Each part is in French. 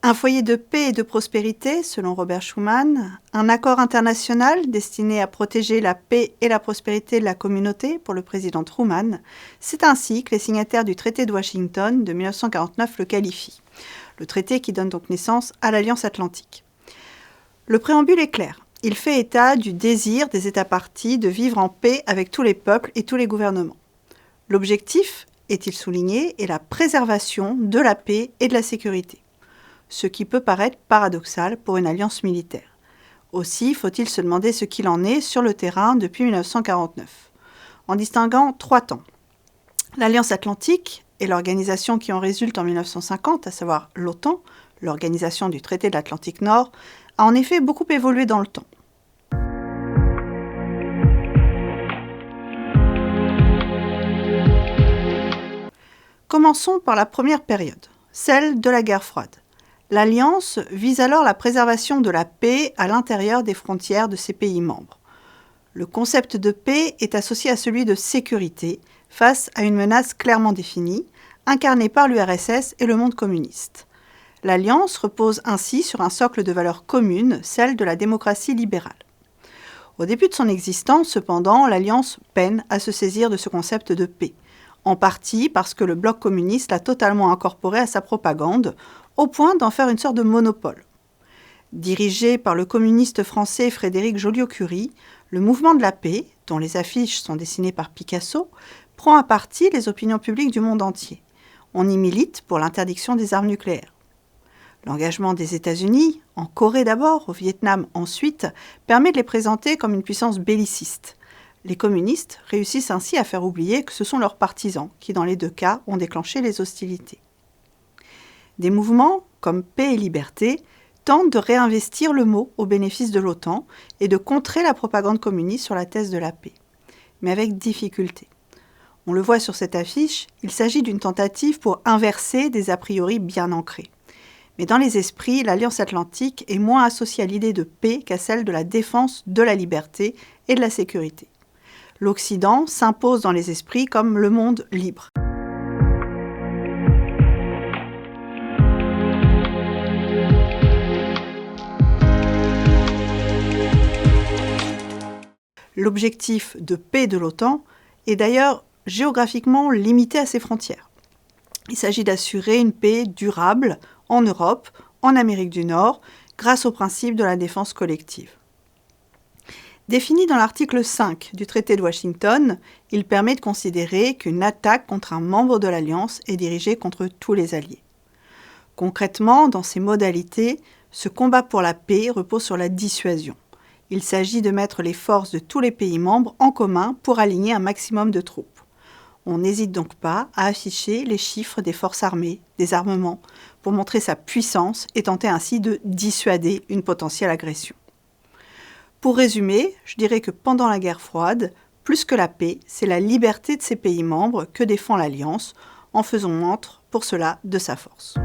Un foyer de paix et de prospérité, selon Robert Schuman, un accord international destiné à protéger la paix et la prospérité de la communauté pour le président Truman, c'est ainsi que les signataires du traité de Washington de 1949 le qualifient. Le traité qui donne donc naissance à l'Alliance Atlantique. Le préambule est clair. Il fait état du désir des États parties de vivre en paix avec tous les peuples et tous les gouvernements. L'objectif, est-il souligné, est la préservation de la paix et de la sécurité. Ce qui peut paraître paradoxal pour une alliance militaire. Aussi faut-il se demander ce qu'il en est sur le terrain depuis 1949, en distinguant 3 temps. L'Alliance Atlantique et l'organisation qui en résulte en 1950, à savoir l'OTAN, l'organisation du traité de l'Atlantique Nord, a en effet beaucoup évolué dans le temps. Commençons par la première période, celle de la guerre froide. L'Alliance vise alors la préservation de la paix à l'intérieur des frontières de ses pays membres. Le concept de paix est associé à celui de sécurité face à une menace clairement définie, incarnée par l'URSS et le monde communiste. L'Alliance repose ainsi sur un socle de valeurs communes, celle de la démocratie libérale. Au début de son existence, cependant, l'Alliance peine à se saisir de ce concept de paix, en partie parce que le bloc communiste l'a totalement incorporé à sa propagande, au point d'en faire une sorte de monopole. Dirigé par le communiste français Frédéric Joliot-Curie, le mouvement de la paix, dont les affiches sont dessinées par Picasso, prend à partie les opinions publiques du monde entier. On y milite pour l'interdiction des armes nucléaires. L'engagement des États-Unis, en Corée d'abord, au Vietnam ensuite, permet de les présenter comme une puissance belliciste. Les communistes réussissent ainsi à faire oublier que ce sont leurs partisans qui, dans les 2 cas, ont déclenché les hostilités. Des mouvements, comme Paix et Liberté, tentent de réinvestir le mot au bénéfice de l'OTAN et de contrer la propagande communiste sur la thèse de la paix, mais avec difficulté. On le voit sur cette affiche, il s'agit d'une tentative pour inverser des a priori bien ancrés. Mais dans les esprits, l'Alliance Atlantique est moins associée à l'idée de paix qu'à celle de la défense de la liberté et de la sécurité. L'Occident s'impose dans les esprits comme le monde libre. L'objectif de paix de l'OTAN est d'ailleurs géographiquement limité à ses frontières. Il s'agit d'assurer une paix durable en Europe, en Amérique du Nord, grâce au principe de la défense collective. Défini dans l'article 5 du traité de Washington, il permet de considérer qu'une attaque contre un membre de l'Alliance est dirigée contre tous les alliés. Concrètement, dans ses modalités, ce combat pour la paix repose sur la dissuasion. Il s'agit de mettre les forces de tous les pays membres en commun pour aligner un maximum de troupes. On n'hésite donc pas à afficher les chiffres des forces armées, des armements, pour montrer sa puissance et tenter ainsi de dissuader une potentielle agression. Pour résumer, je dirais que pendant la guerre froide, plus que la paix, c'est la liberté de ces pays membres que défend l'Alliance, en faisant montre pour cela de sa force.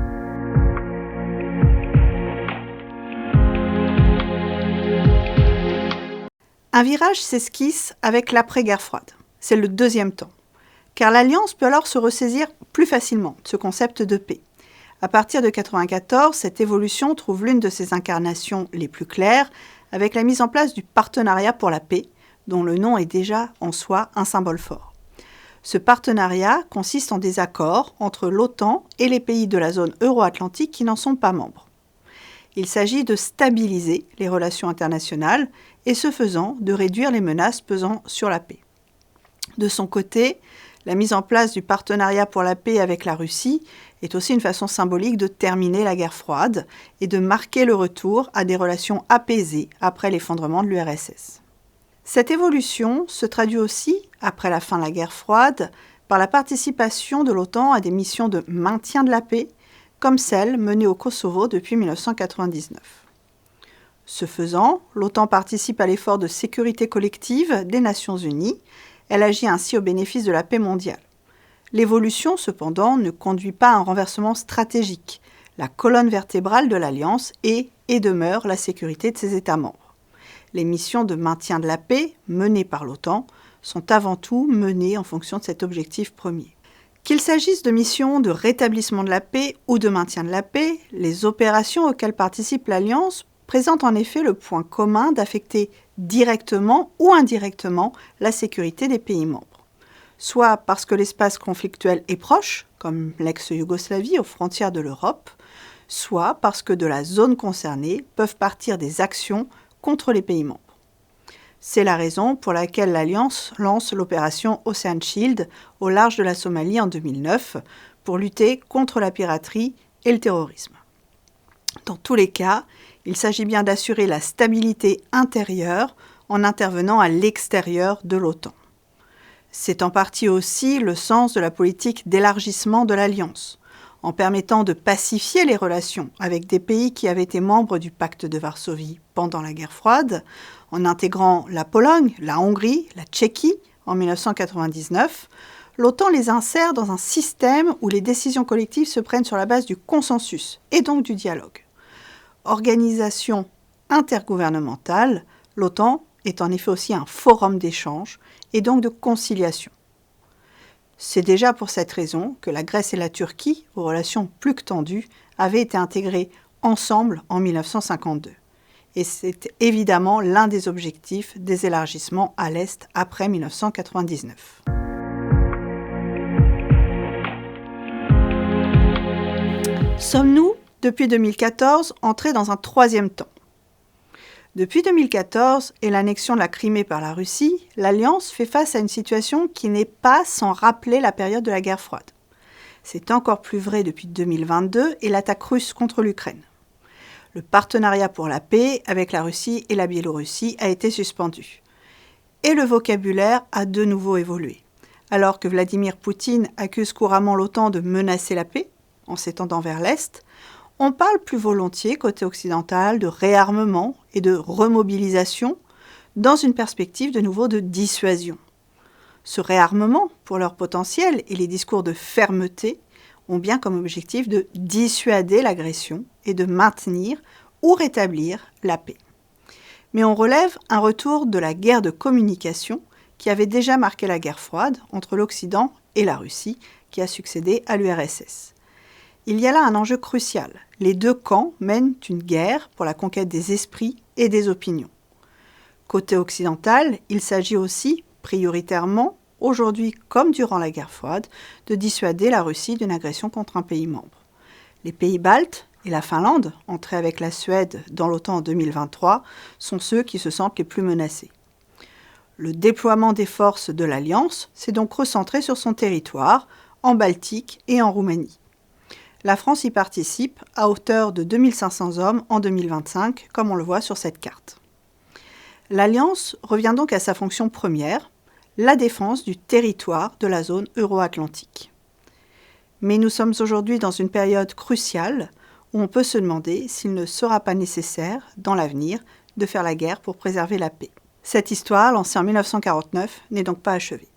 Un virage s'esquisse avec l'après-guerre froide. C'est le 2e temps. Car l'Alliance peut alors se ressaisir plus facilement de ce concept de paix. À partir de 1994, cette évolution trouve l'une de ses incarnations les plus claires avec la mise en place du partenariat pour la paix, dont le nom est déjà en soi un symbole fort. Ce partenariat consiste en des accords entre l'OTAN et les pays de la zone euro-atlantique qui n'en sont pas membres. Il s'agit de stabiliser les relations internationales et ce faisant de réduire les menaces pesant sur la paix. De son côté, la mise en place du partenariat pour la paix avec la Russie est aussi une façon symbolique de terminer la guerre froide et de marquer le retour à des relations apaisées après l'effondrement de l'URSS. Cette évolution se traduit aussi, après la fin de la guerre froide, par la participation de l'OTAN à des missions de maintien de la paix, comme celle menée au Kosovo depuis 1999. Ce faisant, l'OTAN participe à l'effort de sécurité collective des Nations Unies. Elle agit ainsi au bénéfice de la paix mondiale. L'évolution, cependant, ne conduit pas à un renversement stratégique. La colonne vertébrale de l'Alliance est et demeure la sécurité de ses États membres. Les missions de maintien de la paix, menées par l'OTAN, sont avant tout menées en fonction de cet objectif premier. Qu'il s'agisse de missions de rétablissement de la paix ou de maintien de la paix, les opérations auxquelles participe l'Alliance présentent en effet le point commun d'affecter directement ou indirectement la sécurité des pays membres. Soit parce que l'espace conflictuel est proche, comme l'ex-Yougoslavie aux frontières de l'Europe, soit parce que de la zone concernée peuvent partir des actions contre les pays membres. C'est la raison pour laquelle l'Alliance lance l'opération Ocean Shield au large de la Somalie en 2009 pour lutter contre la piraterie et le terrorisme. Dans tous les cas, il s'agit bien d'assurer la stabilité intérieure en intervenant à l'extérieur de l'OTAN. C'est en partie aussi le sens de la politique d'élargissement de l'Alliance, en permettant de pacifier les relations avec des pays qui avaient été membres du pacte de Varsovie pendant la guerre froide, en intégrant la Pologne, la Hongrie, la Tchéquie en 1999, l'OTAN les insère dans un système où les décisions collectives se prennent sur la base du consensus et donc du dialogue. Organisation intergouvernementale, l'OTAN est en effet aussi un forum d'échange et donc de conciliation. C'est déjà pour cette raison que la Grèce et la Turquie, aux relations plus que tendues, avaient été intégrées ensemble en 1952. Et c'est évidemment l'un des objectifs des élargissements à l'Est après 1999. Sommes-nous, depuis 2014, entrés dans un troisième temps ? Depuis 2014 et l'annexion de la Crimée par la Russie, l'Alliance fait face à une situation qui n'est pas sans rappeler la période de la guerre froide. C'est encore plus vrai depuis 2022 et l'attaque russe contre l'Ukraine. Le partenariat pour la paix avec la Russie et la Biélorussie a été suspendu. Et le vocabulaire a de nouveau évolué. Alors que Vladimir Poutine accuse couramment l'OTAN de menacer la paix, en s'étendant vers l'Est, on parle plus volontiers, côté occidental, de réarmement et de remobilisation dans une perspective de nouveau de dissuasion. Ce réarmement, pour leur potentiel et les discours de fermeté, ont bien comme objectif de dissuader l'agression et de maintenir ou rétablir la paix. Mais on relève un retour de la guerre de communication qui avait déjà marqué la guerre froide entre l'Occident et la Russie qui a succédé à l'URSS. Il y a là un enjeu crucial. Les deux camps mènent une guerre pour la conquête des esprits et des opinions. Côté occidental, il s'agit aussi, prioritairement, aujourd'hui comme durant la guerre froide, de dissuader la Russie d'une agression contre un pays membre. Les pays baltes et la Finlande, entrés avec la Suède dans l'OTAN en 2023, sont ceux qui se sentent les plus menacés. Le déploiement des forces de l'Alliance s'est donc recentré sur son territoire, en Baltique et en Roumanie. La France y participe à hauteur de 2500 hommes en 2025, comme on le voit sur cette carte. L'Alliance revient donc à sa fonction première, la défense du territoire de la zone euro-atlantique. Mais nous sommes aujourd'hui dans une période cruciale où on peut se demander s'il ne sera pas nécessaire, dans l'avenir, de faire la guerre pour préserver la paix. Cette histoire, lancée en 1949, n'est donc pas achevée.